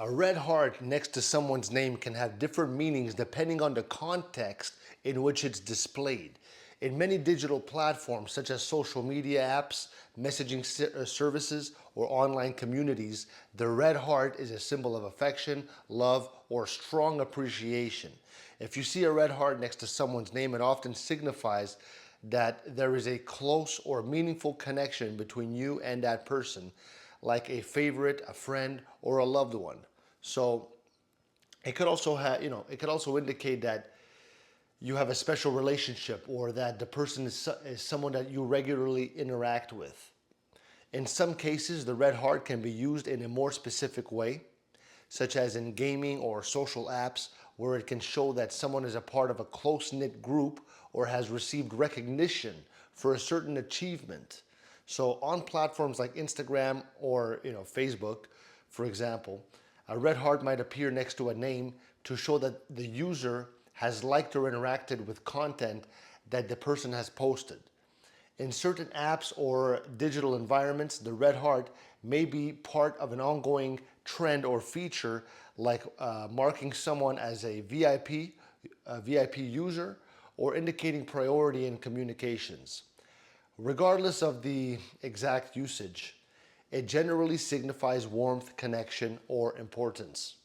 A red heart next to someone's name can have different meanings depending on the context in which it's displayed. In many digital platforms, such as social media apps, messaging services, or online communities, the red heart is a symbol of affection, love, or strong appreciation. If you see a red heart next to someone's name, it often signifies that there is a close or meaningful connection between you and that person, like a favorite, a friend, or a loved one. So it could also have, it could also indicate that you have a special relationship or that the person is someone that you regularly interact with. In some cases, the red heart can be used in a more specific way, such as in gaming or social apps, where it can show that someone is a part of a close knit group or has received recognition for a certain achievement. So on platforms like Instagram or Facebook, for example, a red heart might appear next to a name to show that the user has liked or interacted with content that the person has posted. In certain apps or digital environments, the red heart may be part of an ongoing trend or feature, like marking someone as a VIP user, or indicating priority in communications. Regardless of the exact usage, it generally signifies warmth, connection, or importance.